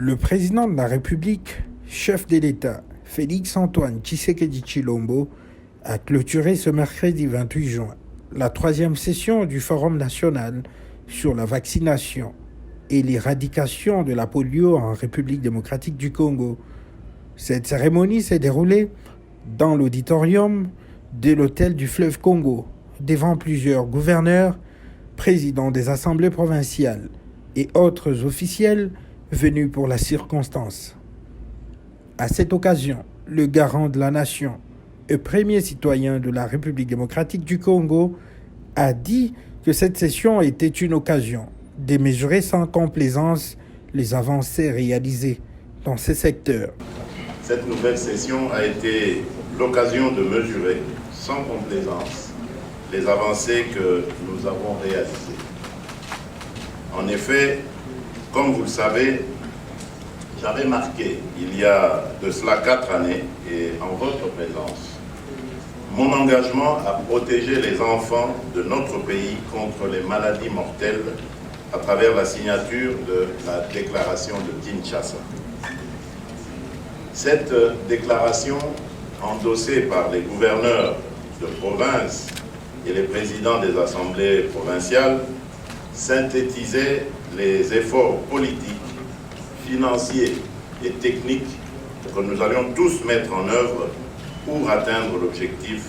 Le président de la République, chef de l'État, Félix-Antoine Tshisekedi Tshilombo, a clôturé ce mercredi 28 juin la 3e session du Forum national sur la vaccination et l'éradication de la polio en République démocratique du Congo. Cette cérémonie s'est déroulée dans l'auditorium de l'hôtel du fleuve Congo, devant plusieurs gouverneurs, présidents des assemblées provinciales et autres officiels venus pour la circonstance. À cette occasion, le garant de la nation et premier citoyen de la République démocratique du Congo a dit que cette session était une occasion de mesurer sans complaisance les avancées réalisées dans ces secteurs. Cette nouvelle session a été l'occasion de mesurer sans complaisance les avancées que nous avons réalisées. En effet, comme vous le savez, j'avais marqué il y a de cela 4 années et en votre présence mon engagement à protéger les enfants de notre pays contre les maladies mortelles à travers la signature de la déclaration de Kinshasa. Cette déclaration, endossée par les gouverneurs de province et les présidents des assemblées provinciales, synthétisait les efforts politiques, financiers et techniques que nous allions tous mettre en œuvre pour atteindre l'objectif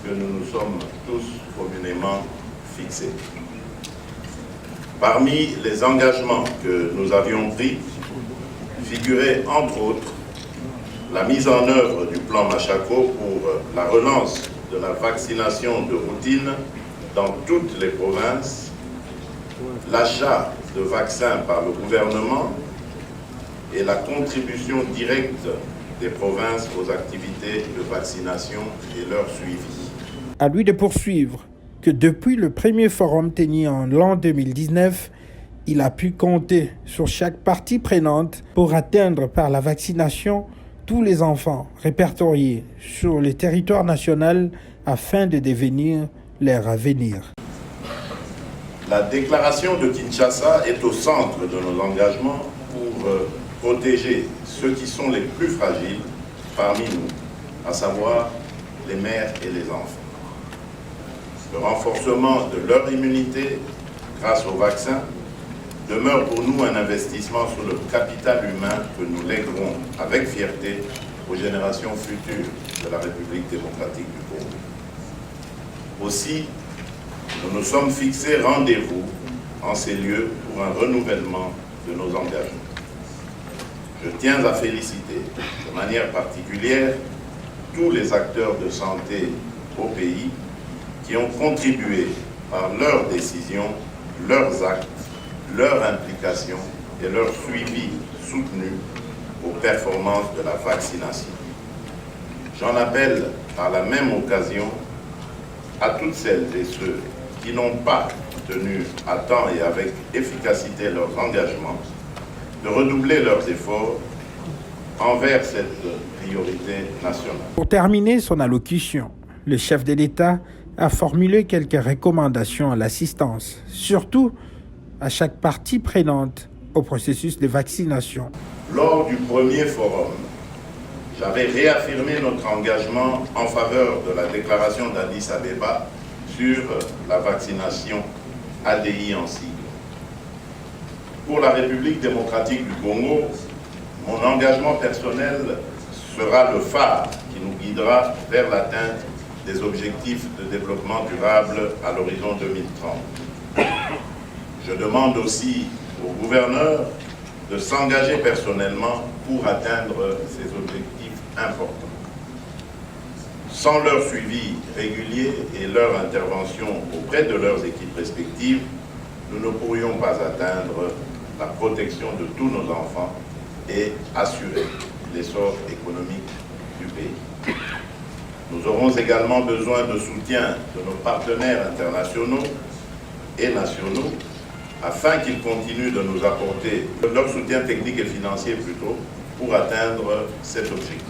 que nous nous sommes tous communément fixés. Parmi les engagements que nous avions pris figurait entre autres la mise en œuvre du plan Machako pour la relance de la vaccination de routine dans toutes les provinces, l'achat de vaccins par le gouvernement et la contribution directe des provinces aux activités de vaccination et leur suivi. À lui de poursuivre que depuis le premier forum tenu en l'an 2019, il a pu compter sur chaque partie prenante pour atteindre par la vaccination tous les enfants répertoriés sur le territoire national afin de devenir leur avenir. La déclaration de Kinshasa est au centre de nos engagements pour protéger ceux qui sont les plus fragiles parmi nous, à savoir les mères et les enfants. Le renforcement de leur immunité grâce au vaccin demeure pour nous un investissement sur le capital humain que nous léguerons avec fierté aux générations futures de la République démocratique du Congo. Aussi, nous nous sommes fixés rendez-vous en ces lieux pour un renouvellement de nos engagements. Je tiens à féliciter de manière particulière tous les acteurs de santé au pays qui ont contribué par leurs décisions, leurs actes, leur implication et leur suivi soutenu aux performances de la vaccination. J'en appelle par la même occasion à toutes celles et ceux qui n'ont pas tenu à temps et avec efficacité leurs engagements, de redoubler leurs efforts envers cette priorité nationale. Pour terminer son allocution, le chef de l'État a formulé quelques recommandations à l'assistance, surtout à chaque partie prenante au processus de vaccination. Lors du premier forum, j'avais réaffirmé notre engagement en faveur de la déclaration d'Addis Abeba sur la vaccination ADI en sigle. Pour la République démocratique du Congo, mon engagement personnel sera le phare qui nous guidera vers l'atteinte des objectifs de développement durable à l'horizon 2030. Je demande aussi aux gouverneurs de s'engager personnellement pour atteindre ces objectifs importants. Sans leur suivi régulier et leur intervention auprès de leurs équipes respectives, nous ne pourrions pas atteindre la protection de tous nos enfants et assurer l'essor économique du pays. Nous aurons également besoin de soutien de nos partenaires internationaux et nationaux afin qu'ils continuent de nous apporter leur soutien technique et financier plutôt pour atteindre cet objectif.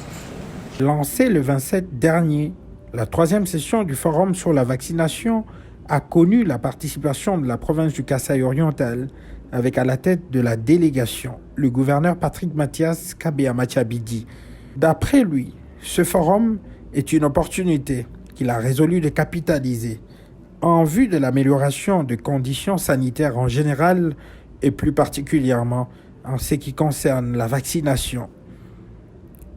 Lancée le 27 dernier, la 3e session du Forum sur la vaccination a connu la participation de la province du Kasaï oriental, avec à la tête de la délégation le gouverneur Patrick Mathias Kabea-Machabidi. D'après lui, ce forum est une opportunité qu'il a résolu de capitaliser en vue de l'amélioration des conditions sanitaires en général et plus particulièrement en ce qui concerne la vaccination.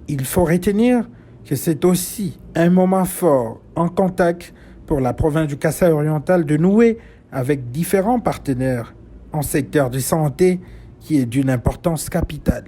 Il faut retenir que c'est aussi un moment fort en contact pour la province du Kasaï oriental de nouer avec différents partenaires en secteur de santé qui est d'une importance capitale.